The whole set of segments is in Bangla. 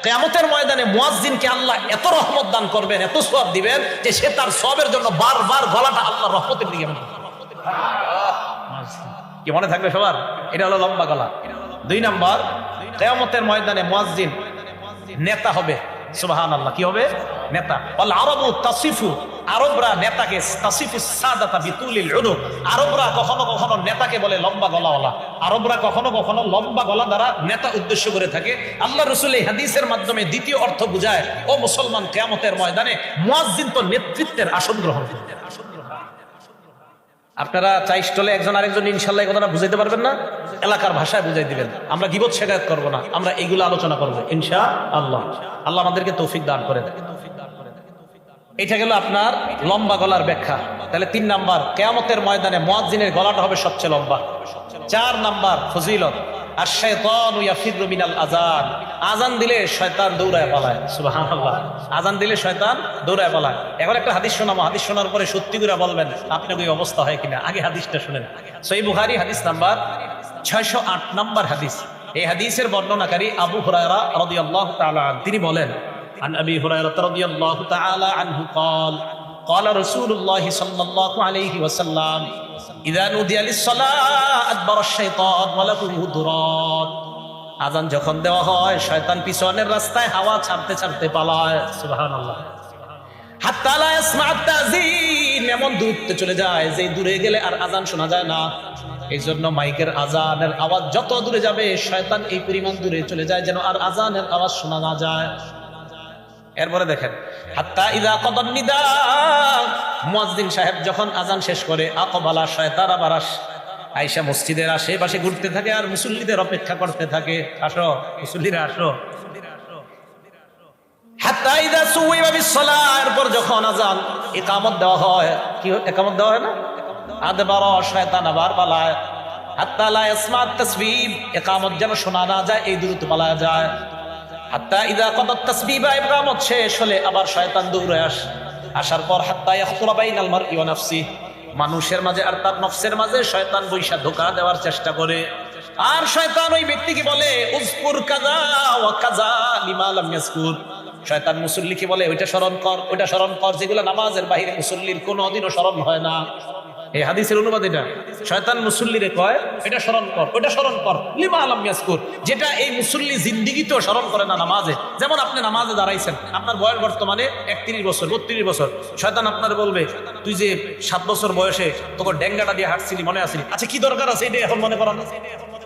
কিয়ামতের ময়দানে মুয়াজ্জিনকে আল্লাহ এত রহমত দান করবেন, এত সওয়াব দিবেন যে সে তার সওয়াবের জন্য বারবার গলাটা আল্লাহর রহমতের দিকে কি মনে থাকবে সবার? এটা হলো লম্বা গলা। 2 নাম্বার, কিয়ামতের ময়দানে মুয়াজ্জিন নেতা হবে। সুবহানাল্লাহ, কি হবে? নেতা। ওয়াল আরাবু তাসিফু, আরবরা নেতাকে তাসিফু সাদাতা বিতুলিল উনুক, আরবরা কখনো কখনো নেতাকে বলে লম্বা গলাওয়ালা। আরবরা কখনো কখনো লম্বা গলা দ্বারা নেতা উদ্দেশ্য করে থাকে। আল্লাহ রাসূল এই হাদিসের মাধ্যমে দ্বিতীয় অর্থ বুঝায়, ও মুসলমান, কিয়ামতের ময়দানে মুয়াজ্জিন তো নেতৃত্বের আসন গ্রহণ করবে। আপনারা চাই স্টলে একজন আরেকজন ইনশাআল্লাহ এই কথাটা বুঝাইতে পারবেন না, এলাকার ভাষায় বুঝাই দিবেন। আমরা গীবত শিকায়াত করব না, আমরা এইগুলো আলোচনা করব ইনশাআল্লাহ। আল্লাহ আমাদেরকে তৌফিক দান করে দেয়। এটা গেল আপনার লম্বা গলার ব্যাখ্যা। তাহলে 3 নাম্বার, কিয়ামতের ময়দানে মুয়াজ্জিনের গলাটা হবে সবচেয়ে লম্বা। 4 নাম্বার ফজিলত, আশ-শাইতানু ইয়াফিরু মিনাল আযান, আযান দিলে শয়তান দৌড়ায় পালায়। সুবহানাল্লাহ, আযান দিলে শয়তান দৌড়ায় পালায়। এখন একটা হাদিস শোনাবো, হাদিস শোনার পরে সত্যি করে বলবেন আপনার ওই অবস্থা হয় কিনা। আগে হাদিসটা শুনেন। সহিহ বুখারী হাদিস নাম্বার 608 নাম্বার হাদিস। এই হাদিসের বর্ণনাকারী আবু হুরায়রা রাদিয়াল্লাহু তাআলা আনহু, তিনি বলেন, عن أبي هريرة رضي الله تعالى عنه قال قال رسول الله صلى الله عليه وسلم إذا نودي للصلاة أدبر الشيطان وله درات, আযান যখন দেওয়া হয় শয়তান পিছনের রাস্তায় হাওয়া ছাড়তে ছাড়তে পালায়। সুবহানাল্লাহ। হাত্তা লা ইয়াসমা'ু আত-তাযীন, এমন দূরত্বে চলে যায় যে দূরে গেলে আর আযান শোনা যায় না। এই জন্য মাইকের আযানের আওয়াজ যত দূরে যাবে শয়তান এই পরিমাণ দূরে চলে যায় যেন আর আযানের আওয়াজ শোনা না যায়। এরপরে দেখেন, হাত্তা ইযা কাদান নিদা, মুয়াজ্জিন সাহেব যখন আযান শেষ করে, আকবালা শয়তান আবার আয়েশা মসজিদের আশেপাশে ঘুরতে থাকে আর মুসল্লিদের অপেক্ষা করতে থাকে, আসো মুসল্লিরা আসো। হাত্তা ইযা সুওয়িবা বিস-সালাহ, এরপর যখন আযান ইকামত দেওয়া হয়, কি ইকামত দেওয়া হয় না, আদবারা শয়তান আবার পালায়। হাত্তা লা ইয়াসমা'ু তাসবিব, ইকামত যেন শোনা না যায় এই দূরত্ব পালায় যায়। হাত্তা ইযা কাদাত তাসবিবা, ইকামত শেষ হলে আবার শয়তান দৌড়ে আসার পর হাত্তা ইয়াখতুরা বাইনাল মারই ওয়া নাফসি, মানুষের মাঝে আর তার নফসের মাঝে শয়তান বৈশা ধোঁকা দেওয়ার চেষ্টা করে। আর শয়তান ওই ব্যক্তিকে বলে উযকুর কাযা ওয়া কাযা লিমা লাম ইয়াযকুর, শয়তান মুসল্লিকে বলে ওইটা স্মরণ কর, ওইটা স্মরণ কর, যেগুলো নামাজের বাইরে মুসল্লির কোনোদিনও স্মরণ হয় না। এই হাদিসের অনুবাদ এটা, শয়তান মুসল্লিরে কয় এটা স্মরণ কর, ওটা স্মরণ কর, লিমা লাম ইয়াযকুর, যেটা এই মুসল্লি জিন্দেগিতেও স্মরণ করে না নামাজে। যেমন আপনি নামাজে দাঁড়াইছেন, আপনার বয়স বর্তমানে 31 বছর 32 বছর, শয়তান আপনার বলবে তুই যে 7 বছর বয়সে তোকে ডেঙ্গাটা দিয়ে হাঁটছিলি মনে আসিনি, আচ্ছা কি দরকার আছে এটা এখন মনে করা না।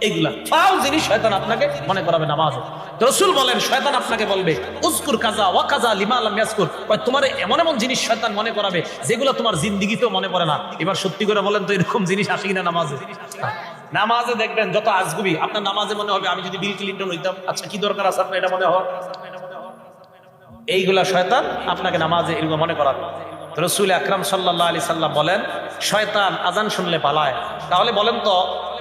এইগুলা ফাউল জিনিস শয়তান আপনাকে মনে করাবে নামাজে। রাসূল বলেন শয়তান আপনাকে বলবে উযকুর কাযা ওয়া কাযা লিমা লাম ইয়াযকুর, তোমার এমন এমন জিনিস শয়তান মনে করাবে যেগুলো তোমার জিন্দেগিতেও মনে পড়ে না। এবার সত্যি করে বলেন তো এরকম জিনিস আসে কিনা নামাজে? নামাজে দেখবেন যত আজগুবি, আপনার নামাজে মনে হবে আমি যদি বিল ক্লিনটন হইতাম, আচ্ছা কি দরকার আছে আপনার এটা মনে হয়। এইগুলা শয়তান আপনাকে নামাজে এরকম মনে করাবে। রাসূল আকরাম সাল্লাল্লাহু আলাইহি সাল্লাম বলেন শয়তান আযান শুনলে পালায়। তাহলে বলেন তো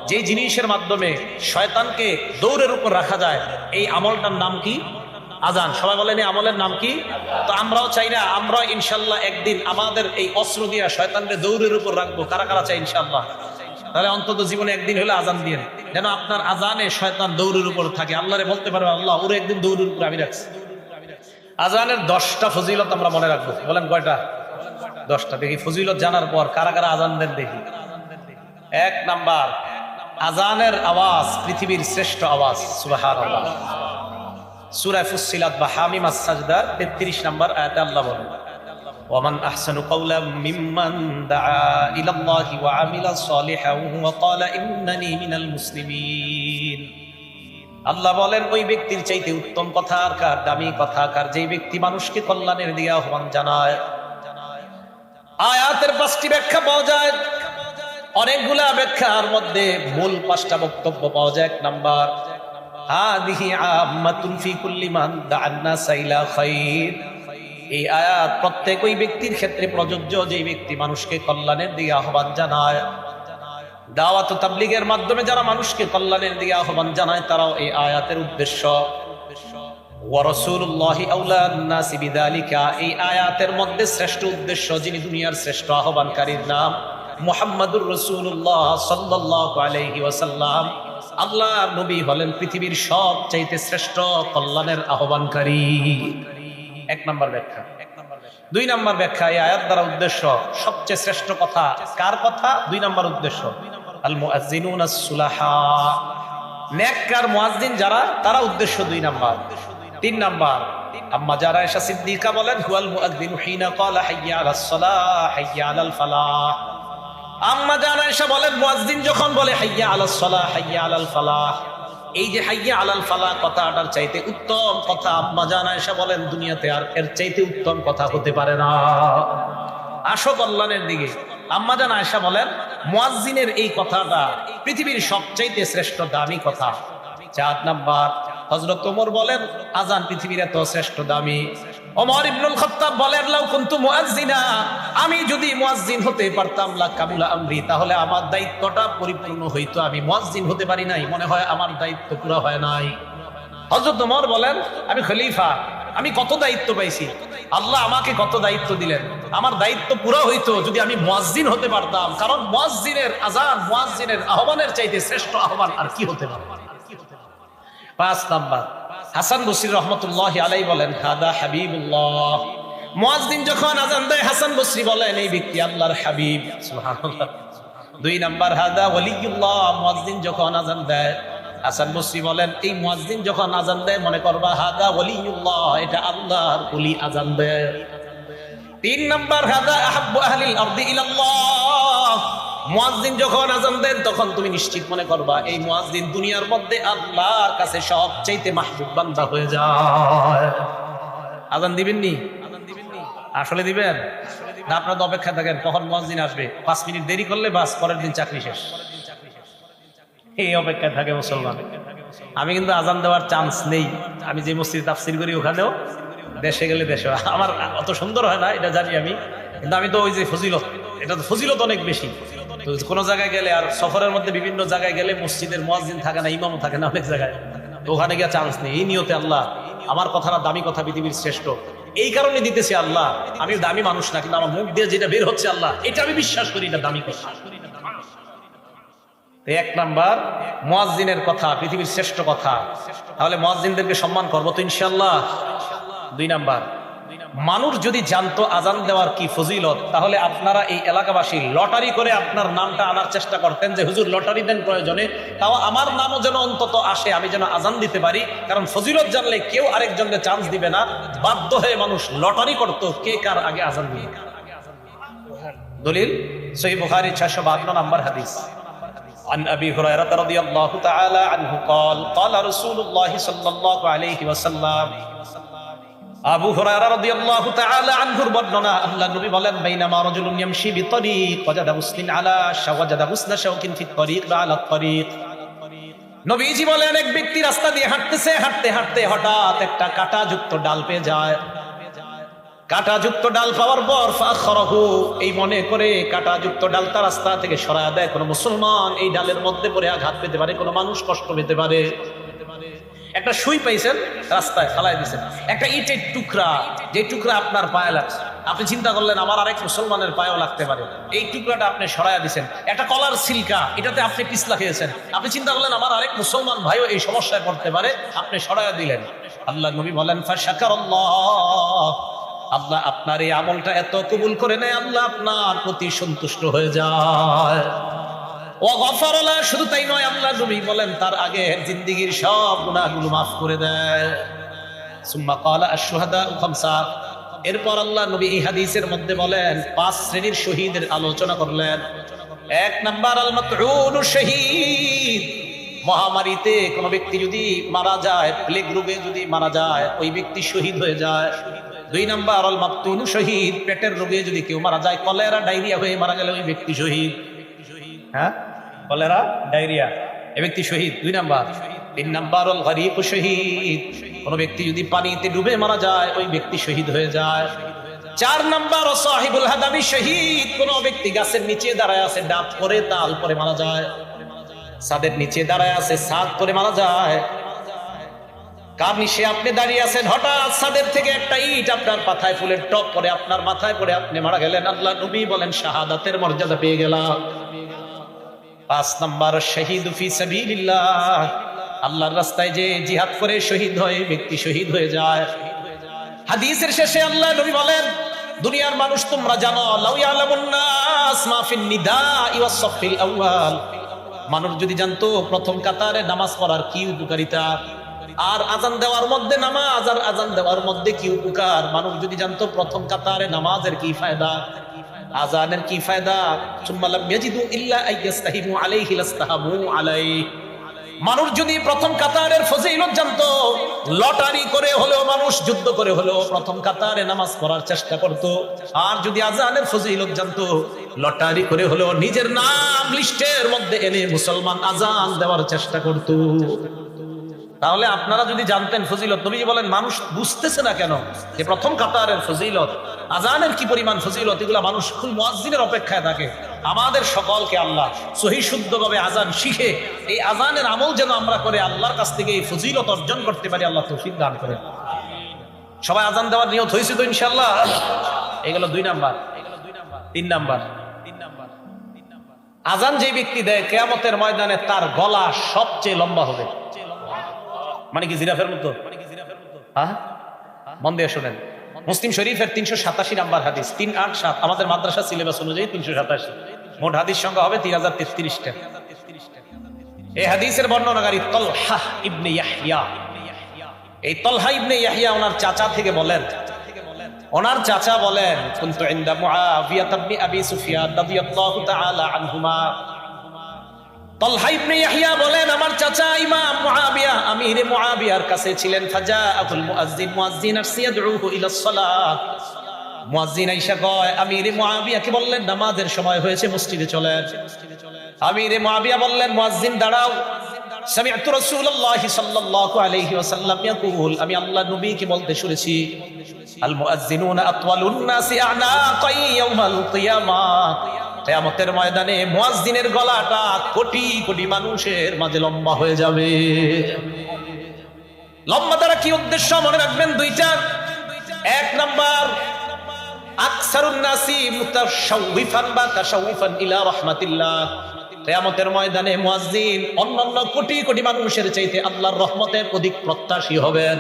যে জিনিসের মাধ্যমে শয়তানকে দৌড়ের উপর রাখা যায় এই আমলটার নাম কি? আযান। সবাই বলেন এই আমলের নাম কি? তো আমরাও চাই না, আমরা ইনশাআল্লাহ একদিন আমাদের এই অস্ত্র দিয়া শয়তানকে দৌড়ের উপর রাখবো। কারা কারা চাই ইনশাআল্লাহ? তাহলে অন্তত জীবনে একদিন হলে আযান দিয়েন, যেন আপনার আযানে শয়তান দৌড়ের উপর থাকে। আল্লাহরে বলতে পারবে আল্লাহ ওরে একদিন দৌড়ের উপর আমি রাখছি। আযানের 10টা ফজিলত আমরা মনে রাখবো। বলেন কয়টা? 10টা। দেখি ফজিলত জানার পর কারা কারা আযান দেন দেখি। 1 নাম্বার, আযানের আওয়াজ পৃথিবীর শ্রেষ্ঠ আওয়াজ। সুবহানাল্লাহ। সূরা ফুসসিলাত বা হামিম আস-সাজদার 33 নম্বর আয়াতে আল্লাহ বলেন ওয়ামান আহসানু কাওলাম মিম্মান দাআ ইলাল্লাহি ওয়া আমিলা সালিহান ওয়া ক্বালা ইন্নানি মিনাল মুসলিমিন। আল্লাহ বলেন ওই ব্যক্তির চাইতে উত্তম কথা আর কার, দামি কথা কার, যেই ব্যক্তি মানুষকে কল্যাণের দিকে আহ্বান জানায়। আয়াতের 5টি ব্যাখ্যা পাওয়া যায়, অনেকগুলা ব্যাখ্যার মধ্যে মূল 5টা বক্তব্য পাওয়া যায়। 1 নাম্বার, হাদিহি আম্মাতুন ফি কুল্লি মান দাআন নাস ইলা খায়র, এই আয়াত প্রত্যেক ওই ব্যক্তির ক্ষেত্রে প্রযোজ্য যেই ব্যক্তি মানুষকে কল্যাণের দিকে আহ্বান জানায়। দাওয়াত ও তাবলীগের মাধ্যমে যারা মানুষকে কল্যাণের দিকে আহ্বান জানায় তারাও এই আয়াতের উদ্দেশ্য। ওয়া রাসূলুল্লাহি আওলান নাসি বিযালিকা, এই আয়াতের মধ্যে শ্রেষ্ঠ উদ্দেশ্য যিনি দুনিয়ার শ্রেষ্ঠ আহ্বানকারীর নাম মুহাম্মাদুর রাসূলুল্লাহ সাল্লাল্লাহু আলাইহি ওয়াসাল্লাম। আল্লাহ নবী হলেন পৃথিবীর সবচাইতে শ্রেষ্ঠ কল্যাণের আহ্বানকারী। এক নম্বর ব্যাখ্যা। দুই নম্বর ব্যাখ্যা, এই আয়াত দ্বারা উদ্দেশ্য সবচেয়ে শ্রেষ্ঠ কথা কার কথা? দুই নম্বর উদ্দেশ্য আল মুআজ্জিনুন আস-সুলাহা, নেককার মুয়াজ্জিন যারা, তারা উদ্দেশ্য দুই নম্বর। তিন নম্বর, আম্মা যারা আয়েশা সিদ্দিকা বলেন হুয়াল মুআজ্জিনু হিনা ক্বালা হাইয়া আলাস সালাহ হাইয়া আলাল ফালাহ। আম্মা যারা আয়েশা বলেন মুয়াজ্জিন যখন বলে হাইয়া আলাস সালাহ হাইয়া আলাল ফালাহ, এই যে হাইয়া আলাল ফালাহ কথাটার চাইতে উত্তম কথা আম্মা জানা আয়েশা বলেন দুনিয়াতে আর এর চাইতে উত্তম কথা হতে পারে না। আসো কল্যাণের দিকে। আম্মা জানা আয়েশা বলেন মুয়াজ্জিনের এই কথাটা পৃথিবীর সবচাইতে শ্রেষ্ঠ দামি কথা। ৪ নাম্বার, হযরত ওমর বলেন আযান পৃথিবীর এত শ্রেষ্ঠ দামি। ওমর ইবনুল খাত্তাব বলেন লাউ কুনতু মুআজ্জিনা, আমি যদি মুয়াজ্জিন হতে পারতাম লা কামুলা আমরি, তাহলে আমার দায়িত্বটা পরিপূর্ণ হইতো। আমি মুয়াজ্জিন হতে পারি নাই, মনে হয় আমার দায়িত্ব পুরো হয় নাই। হযরত ওমর বলেন আমি খলিফা, আমি কত দায়িত্ব পাইছি, আল্লাহ আমাকে কত দায়িত্ব দিলেন, আমার দায়িত্ব পুরো হইতো যদি আমি মুয়াজ্জিন হতে পারতাম। কারণ মুয়াজ্জিনের আযান, মুয়াজ্জিনের আহ্বানের চাইতে শ্রেষ্ঠ আহ্বান আর কি হতে পারে। ৫ নাম্বার, হাসান বসরি রাহমাতুল্লাহি আলাইহি বলেন হাদা হাবিবুল্লাহ, মুয়াজ্জিন যখন আযান দেয় হাসান বসরি বলেন এই ব্যক্তি আল্লাহর হাবিব। সুবহানাল্লাহ। ২ নাম্বার, হাদা ওয়ালিউল্লাহ, মুয়াজ্জিন যখন আযান দেয় হাসান বসরি বলেন এই মুয়াজ্জিন যখন আযান দেয় মনে করবা হাদা ওয়ালিউল্লাহ, এটা আল্লাহর ওলি আযান দেয়। ৩ নাম্বার, হাদা আহাব্বু আহলিল আরদি ইলাল্লাহ, মুয়াজ্জিন যখন আযান দেন তখন তুমি নিশ্চিত মনে করবা এই মুয়াজ্জিন দুনিয়ার মধ্যে আল্লাহর কাছে সবচাইতে মাহবুব বান্দা হয়ে যায়। আযান দিবেন নি? আসলে দিবেন না? আপনারা অপেক্ষা থাকেন কখন মুয়াজ্জিন আসবে, ৫ মিনিট দেরি করলে বাস পরের দিন চাকরি শেষ, এই অপেক্ষায় থাকে মুসলমান। আমি কিন্তু আযান দেওয়ার চান্স নেই, আমি যে মসজিদে তাফসীর করি ওখানেও দেশে গেলে দেশে, আমার অত সুন্দর হয় না এটা জানি আমি, কিন্তু আমি তো ওই যে ফজিলত, এটা তো ফজিলত অনেক বেশি। তো কোনো জায়গায় গেলে আর সফরের মধ্যে বিভিন্ন জায়গায় গেলে মসজিদের মুয়াজ্জিন থাকে না, ইমামও থাকে না অনেক জায়গায়, তো ওখানে গিয়ে চান্স নেই। এই নিয়তে আল্লাহ আমার কথাটা দামি কথা, পৃথিবীর শ্রেষ্ঠ, এই কারণে দিতেছে আল্লাহ। আমি দামি মানুষ না, কিন্তু আমার মুখ দিয়ে যেটা বের হচ্ছে আল্লাহ এটা আমি বিশ্বাস করি এটা দামি কথা। ১ নাম্বার, মুয়াজ্জিনের কথা পৃথিবীর শ্রেষ্ঠ কথা, তাহলে মুয়াজ্জিনদেরকে সম্মান করবো তো ইনশাআল্লাহ। ২ নাম্বার, মানুষ যদি জানতো আযান দেওয়ার কি ফজিলত, তাহলে আপনারা এই এলাকাবাসী লটারি করে আপনার নামটা আনার চেষ্টা করতেন যে হুজুর লটারি দেন প্রয়োজনে, তাও আমার নামও যেন অন্তত আসে, আমি যেন আযান দিতে পারি। কারণ ফজিলত জানলে কেউ আরেকজনকে চান্স দিবে না, বাধ্য হয়ে মানুষ লটারি করতো কে কার আগে আযান দিবে। দলিল সহিহ বুখারী ৬৫২ নম্বর হাদিস। عن أبي هريرة رضي الله تعالى عنه قال قال رسول الله صلى الله عليه وسلم, আবু হুরায়রা রাদিয়াল্লাহু তাআলা আনহুর বর্ণনা, আল্লাহর নবী বলেন বাইনামা রাজুলুন ইয়ামশি বিতরিক ওয়াজাদা মুসলিন আলা শাওয়াজাদা হুসনা শাওকিন ফিত তরিক বা আলা তরিক। নবীজি বলেন এক ব্যক্তি রাস্তা দিয়ে হাঁটতেছে, হাঁটতে হাঁটতে হঠাৎ একটা কাঁটাযুক্ত ডাল পেয়ে যায়। কাঁটাযুক্ত ডাল পাওয়ার পর ফাখরাহু, এই মনে করে কাঁটাযুক্ত ডালটা রাস্তা থেকে সরায় দেয়। কোনো মুসলমান এই ডালের মধ্যে পড়ে আঘাত পেতে পারে, কোনো মানুষ কষ্ট পেতে পারে। একটা সুই পাইছেন রাস্তায় ফালাই দিয়েছেন, একটা ইটের টুকরা, যে টুকরা আপনার পায়ে লাগছে, আপনি চিন্তা করলেন আমার আরেক মুসলমানের পায়েও লাগতে পারে, এই টুকরাটা আপনি সরাইয়া দিয়েছেন। একটা কলার সিলকা, এটাতে আপনি পিছলা খেয়েছেন, আপনি চিন্তা করলেন আমার আরেক মুসলমান ভাইও এই সমস্যায় পড়তে পারে, আপনি সরাইয়া দিলেন। আল্লাহ নবী বলেন ফাশাকারাল্লাহ, আল্লাহ আপনার এই আমলটা এত কবুল করে নেয়, আল্লাহ আপনার প্রতি সন্তুষ্ট হয়ে যায়। ও গফরলা, শুধু তাই নয়, আল্লাহ নবী বলেন তার আগে জিন্দেগীর সব গুনাহগুলো মাফ করে দেয়। সুম্মা ক্বালা আশ-শুহাদাউ খামসা, এরপর আল্লাহ নবী এই হাদিসের মধ্যে বলেন ৫ শ্রেণীর শহীদের আলোচনা করলেন। ১ নাম্বার আল মাতউনু শহীদ, মহামারীতে কোন ব্যক্তি যদি মারা যায়, প্লেগ রোগে যদি মারা যায়, ওই ব্যক্তি শহীদ হয়ে যায়। ২ নাম্বার আল মাবতুনু শহীদ, পেটের রোগে যদি কেউ মারা যায়, কলেরা ডায়রিয়া হয়ে মারা গেলে ওই ব্যক্তি শহীদ। হ্যাঁ, কলেরা ডায়রিয়া, এই ব্যক্তি শহীদ ২ নাম্বার। ৩ নাম্বার আল গরীকু শহীদ, কোন ব্যক্তি যদি পানিতে ডুবে মারা যায়, ওই ব্যক্তি শহীদ হয়ে যায়। ৪ নাম্বার সাহিবুল হাদামি শহীদ, কোন ব্যক্তি গাছের নিচে দাঁড়ায় আছে, ডাব পরে তাল পরে মারা যায়, ছাদের নিচে দাঁড়ায় আছে, ছাদ পরে মারা যায়। কার নিচে আপনি দাঁড়িয়ে আছেন, হঠাৎ ছাদের থেকে একটা ইট আপনার মাথায়, ফুলের টপ পরে আপনার মাথায় পড়ে আপনি মারা গেলেন, আল্লাহ নবী বলেন শাহাদাতের মর্যাদা পেয়ে গেলাম। 5 নাম্বার শহীদ ফি সাবিলিল্লাহ, আল্লাহর রাস্তায় যে জিহাদ করে শহীদ হয়, ব্যক্তি শহীদ হয়ে যায়। হাদিসের শেষে আল্লাহ নবী বলেন, দুনিয়ার মানুষ তোমরা জানো, লাউ ইয়ালামুন নাস মা ফিন নিদাই ওয়াস সাফিল আউয়াল, মানুষ যদি জানতো প্রথম কাতারে নামাজ পড়ার কি উপকারিতা, আর আজান দেওয়ার মধ্যে নামাজ আর আজান দেওয়ার মধ্যে কি উপকার, মানুষ যদি জানতো প্রথম কাতারে নামাজের কি ফায়দা, আজানের কি ফায়দা, সুম্মা লাম ইয়াজিদু ইল্লা আইয়াস্তাহিমু আলাইহি লাস্তাহামু আলাইহি, মানুষ যদি প্রথম কাতারের ফজিলত জানতো, লটারি করে হলেও মানুষ যুদ্ধ করে হলেও প্রথম কাতারে নামাজ পড়ার চেষ্টা করত। আর যদি আজানের ফজিলত জানতো, লটারি করে হলেও নিজের নাম লিস্টের মধ্যে এনে মুসলমান আজান দেওয়ার চেষ্টা করত। তাহলে আপনারা যদি জানতেন ফজিলত, নবী বলেন মানুষ বুঝতেছে না কেন যে প্রথম কাতারের ফজিলত, আজানের কি পরিমাণ ফজিলত, এগুলা মানুষ খুব মুয়াজ্জিনের অপেক্ষায় থাকে। আমাদের সকলকে আল্লাহ সহি শুদ্ধভাবে আজান শিখে এই আজানের আমল যেন আমরা করে আল্লাহর কাছ থেকে এই ফজিলত অর্জন করতে পারি, আল্লাহ তৌফিক দান করেন। সবাই আজান দেওয়ার নিয়ত হয়েছে তো ইনশাআল্লাহ? এগুলো 2 নাম্বার। 3 নাম্বার, আজান যে ব্যক্তি দেয় কিয়ামতের ময়দানে তার গলা সবচেয়ে লম্বা হবে। মানে কি জিরাফের মতো? হ্যাঁ, মন দিয়ে শোনেন। মুসলিম শরীফের 387 নাম্বার হাদিস, 387, আমাদের মাদ্রাসা সিলেবাস অনুযায়ী 387, মোট হাদিস সংখ্যা হবে 3033টা। এই হাদিসের বর্ণনাকারী তালহা ইবনে ইয়াহইয়া। এই তালহা ইবনে ইয়াহইয়া ওনার চাচা থেকে বলেন, ওনার চাচা বলেন, কুনতু ইনদা মুআবিয়া ইবনে আবি সুফিয়ান রাদিয়াল্লাহু তাআলা আনহুমা। তালহা ইবনে ইয়াহইয়া বলেন, আমার চাচা ইমাম মুআবিয়া আমিরে মুআবিয়ার কাছে ছিলেন। ফাজাআতুল মুয়াজ্জিন, মুয়াজ্জিন আসছে ইয়াদউহু ইলাস সালাহ। মুয়াজ্জিন আইসা কয়, আমিরে মুআবিয়াকে বললেন নামাজের সময় হয়েছে, মসজিদে চলেন। আমিরে মুআবিয়া বললেন, মুয়াজ্জিন দাঁড়াও। সামি'তু রাসূলুল্লাহি সাল্লাল্লাহু আলাইহি ওয়াসাল্লাম ইয়াকুল, আমি আল্লাহর নবীকে বলতে শুনেছি, আল মুয়াজ্জিনুনা আতওয়ালুন নাসি আ'নাকাই ইয়াউমাল কিয়ামাহ, কিয়ামতের ময়দানে মুয়াজ্জিনের গলাটা কোটি কোটি মানুষের মাঝে লম্বা হয়ে যাবে। লম্বা দ্বারা কি উদ্দেশ্য মনে রাখবেন? 2টা। 1 নাম্বার, আকসারুন নাসি মুতাশাউফান বা তাশাউফান ইলা রাহমাতিল্লাহ, কিয়ামতের ময়দানে মুয়াজ্জিন অন্যান্য কোটি কোটি মানুষের চাইতে আল্লাহর রহমতের অধিক প্রত্যাশী হবেন।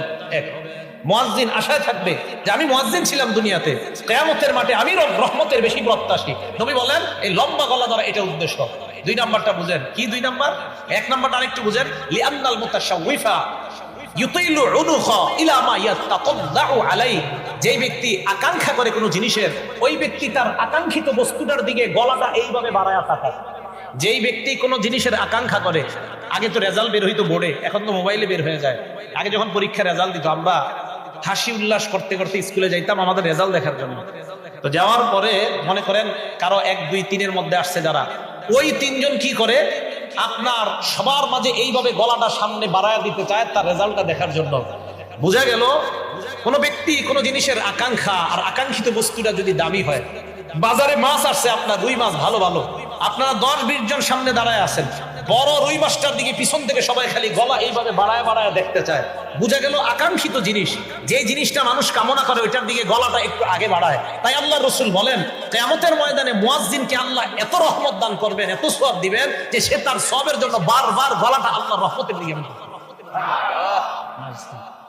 মুয়াজ্জিন আশায় থাকবে যে আমি মুয়াজ্জিন ছিলাম দুনিয়াতে, কিয়ামতের মাঠে আমি রহমতের বেশি প্রত্যাশী। নবী বলেন এই লম্বা গলা দ্বারা এটা উদ্দেশ্য। 2 নাম্বারটা বুঝেন কি? 2 নাম্বার, 1 নাম্বারটা আরেকটু বুঝেন। লিআন্নাল মুতাশাউফা ইউতিলু উনুখা ইলা মা ইয়াতাতাল্লাউ আলাইহি, যে ব্যক্তি আকাঙ্ক্ষা করে কোনো জিনিসের, ওই ব্যক্তি তার আকাঙ্ক্ষিত বস্তুটার দিকে গলাটা এইভাবে বাড়ায়া তাকায়। যেই ব্যক্তি কোনো জিনিসের আকাঙ্ক্ষা করে, আগে তো রেজাল্ট বের হইতো বোর্ডে, এখন তো মোবাইলে বের হয়ে যায়। আগে যখন পরীক্ষার রেজাল্ট দিত, আমরা হাসি উল্লাস করতে করতে স্কুলে যাইতাম আমাদের রেজাল্ট দেখার জন্য। তো যাওয়ার পরে মনে করেন কারো 1, 2, 3-এর মধ্যে আসছে যারা, ওই 3 জন কি করে, আপনার সবার মাঝে এইভাবে গলাটা সামনে বাড়ায় দিতে চায় তার রেজাল্টটা দেখার জন্য। বোঝা গেল কোন ব্যক্তি কোন জিনিসের আকাঙ্ক্ষা আর আকাঙ্ক্ষিত বস্তুটা যদি দামি হয়, বাজারে মাছ আসছে আপনার রুই মাছ ভালো ভালো, আপনারা 10-20 জন সামনে দাঁড়ায় আছেন, বড় রুই মাছটার দিকে পিছন থেকে সবাই খালি গলা এইভাবে বাড়ায় বাড়ায় দেখতে চায়। বুঝা গেল আকাঙ্ক্ষিত জিনিস, যে জিনিসটা মানুষ কামনা করে ওইটার দিকে গলাটা একটু আগে বাড়ায়। তাই আল্লাহ রসুল বলেন কিয়ামতের ময়দানে মুয়াজ্জিনকে আল্লাহ এত রহমত দান করবেন, এত সওয়াব দিবেন যে সে তার সওয়াবের জন্য বারবার গলাটা আল্লাহর রহমতের দিকে।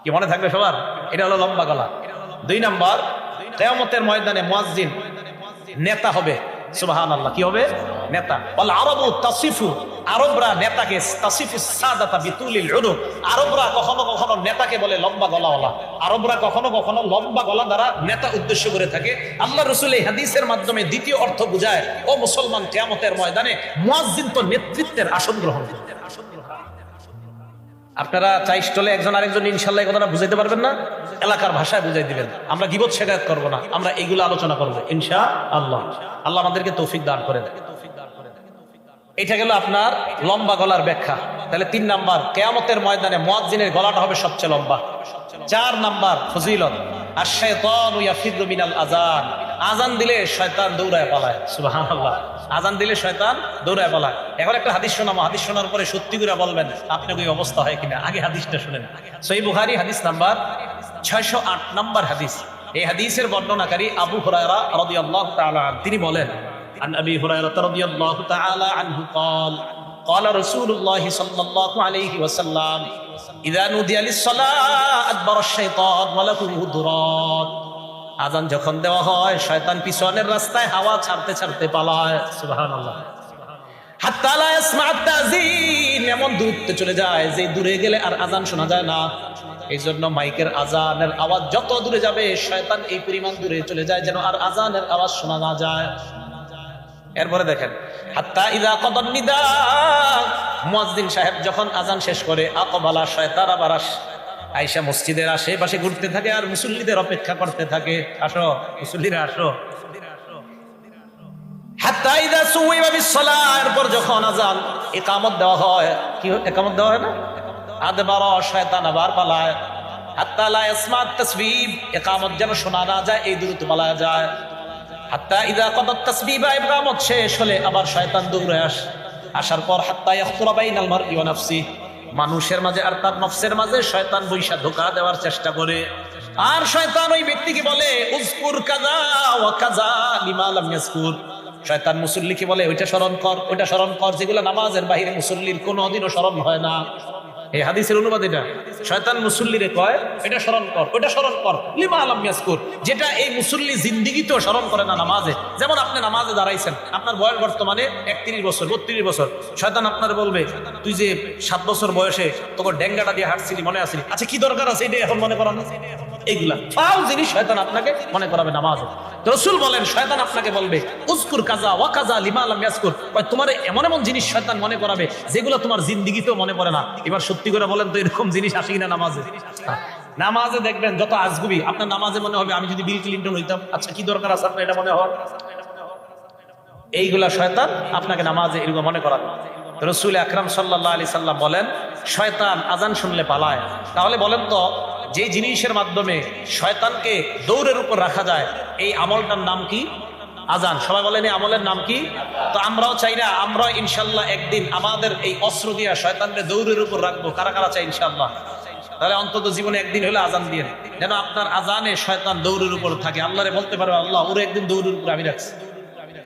কি মনে থাকবে সবার? এটা হলো লম্বা গলা। 2 নাম্বার, কিয়ামতের ময়দানে মুয়াজ্জিন নেতা হবে। সুবহানাল্লাহ, কি হবে? নেতা। ওয়াল আরাবু তাসিফু, আরবরা নেতাকে তাসিফু সাদাতা বিতুলিল উনুক, আরবরা কখনো কখনো নেতাকে বলে লম্বা গলাওয়ালা। আরবরা কখনো কখনো লম্বা গলা দ্বারা নেতা উদ্দেশ্য করে থাকে। আল্লাহ রাসূল এই হাদিসের মাধ্যমে দ্বিতীয় অর্থ বুঝায়, ও মুসলমান, কিয়ামতের ময়দানে মুয়াজ্জিন তো নেতৃত্বের আসন গ্রহণ করবে। আপনারা চাই স্টলে একজন আরেকজন ইনশাআল্লাহ এই কথাটা বুঝাইতে পারবেন না? এলাকার ভাষায় বুঝাই দিবেন। আমরা গীবত শিকায়াত করব না, আমরা এইগুলো আলোচনা করব ইনশাআল্লাহ। আল্লাহ আমাদেরকে তৌফিক দান করেন। এটা গেল আপনার লম্বা গলার ব্যাখ্যা। তাহলে 3 নাম্বার, কিয়ামতের ময়দানে মুয়াজ্জিনের গলাটা হবে সবচেয়ে লম্বা। 4 নাম্বার ফজিলত, আশ-শাইতানু ইয়াফিরু মিনাল আযান, আযান দিলে শয়তান দৌড়ায় পালায়। সুবহানাল্লাহ, আযান দিলে শয়তান দৌড়ায় পালায়। এখন একটা হাদিস শোনাবো, হাদিস শোনার পরে সত্যি করে বলবেন আপনার কি অবস্থা হয় কিনা। আগে হাদিসটা শুনেন। সহিহ বুখারী হাদিস নাম্বার 608 নাম্বার হাদিস। এই হাদিসের বর্ণনাকারী আবু হুরায়রা রাদিয়াল্লাহু তাআলা, তিনি বলেন عن أبي هريرة رضي الله تعالى عنه قال قال رسول الله صلى الله عليه وسلم إذا نودي للصلاة أدبر الشيطان وله ذرات আযান যখন দেওয়া হয় শয়তান পিছনের রাস্তায় হাওয়া ছাড়তে ছাড়তে পালায় সুবহানাল্লাহ হাত্তা লা ইয়াসমা'আত তাযীন এমন দূরত্বে চলে যায় যে দূরে গেলে আর আযান শোনা যায় না এইজন্য মাইকের আযানের আওয়াজ যত দূরে যাবে শয়তান এই পরিমাণ দূরে চলে যায় যেন আর আযানের আওয়াজ শোনা না যায় এরপরে দেখেন হাত্তা ইযা কাদান নিদা মুয়াজ্জিন সাহেব যখন আযান শেষ করে আকবালা শয়তান আবার আয়েশা মসজিদের আশেপাশে ঘুরতে থাকে আর মুসল্লিদের অপেক্ষা করতে থাকে আসো মুসল্লিরা আসো হাত্তা ইযা সুইবা বিসসালাহ এরপর যখন আযান ইকামত দেওয়া হয় কি ইকামত দেওয়া হয় না আদবার শয়তান আবার পালায় হাত্তা লা ইয়াসমা'আত তাসবিব ইকামত যেন শোনা না যায় এই দূরত্ব পালায় যায় হাত্তা ইযা কাদাত তাসবিবা ইকামত শেষ হলে আবার শয়তান দৌড়ে আসার পর হাত্তা ইয়াখতুরা বাইনাল মারই ওয়া নাফসি মানুষের মাঝে আর তার নফসের মাঝে শয়তান বৈশা ধোঁকা দেওয়ার চেষ্টা করে আর শয়তান ওই ব্যক্তিকে বলে উযকুর কাযা ওয়া কাযা লিমা লাম ইয়াযকুর শয়তান মুসল্লিকে বলে ওইটা স্মরণ কর যেগুলো নামাজের বাইরে মুসল্লির কোনোদিনও স্মরণ হয় না এই হাদিসের অনুবাদ এটা শয়তান মুসল্লিরে কয় এটা স্মরণ কর ওটা স্মরণ কর লিমা লাম ইয়াযকুর যেটা এই মুসল্লি জিন্দেগিতেও স্মরণ করে না নামাজে যেমন আপনি নামাজে দাঁড়াইছেন আপনার বয়স বর্তমানে 31 বছর 32 বছর শয়তান আপনার বলবে তুই যে 7 বছর বয়সে তোকে ডেঙ্গাটা দিয়ে হাঁটছিলি মনে আসলি আচ্ছা কি দরকার আছে এটা এখন মনে করা না এইগুলা ফাউল জিনিস শয়তান আপনাকে মনে করাবে নামাজে রাসূল বলেন শয়তান আপনাকে বলবে উযকুর কাযা ওয়া কাযা লিমা লাম ইয়াযকুর তোমার এমন এমন জিনিস শয়তান মনে করাবে যেগুলো তোমার জিন্দেগিতেও মনে পড়ে না এবার সত্যি করে বলেন তো এরকম জিনিস আসে কিনা নামাজে নামাজে দেখবেন যত আজগুবি আপনার নামাজে মনে হবে আমি যদি বিল ক্লিনটন হইতাম আচ্ছা কি দরকার আছে আপনার এটা মনে হয় এইগুলা শয়তান আপনাকে নামাজে এরকম মনে করাবে রাসূল আকরাম সাল্লাল্লাহু আলাইহি সাল্লাম বলেন শয়তান আযান শুনলে পালায় তাহলে বলেন তো যে জিনিসের মাধ্যমে শয়তানকে দৌড়ের উপর রাখা যায় এই আমলটার নাম কি আযান সবাই বলেন এই আমলের নাম কি তো আমরাও চাই না আমরা ইনশাআল্লাহ একদিন আমাদের এই অস্ত্র দিয়া শয়তানকে দৌড়ের উপর রাখবো কারা কারা চাই ইনশাআল্লাহ তাহলে অন্তত জীবনে একদিন হলে আযান দিয়ে যেন আপনার আযানে শয়তান দৌড়ের উপর থাকে আল্লাহরে বলতে পারবে আল্লাহ ওরে একদিন দৌড়ের উপর আমি রাখছি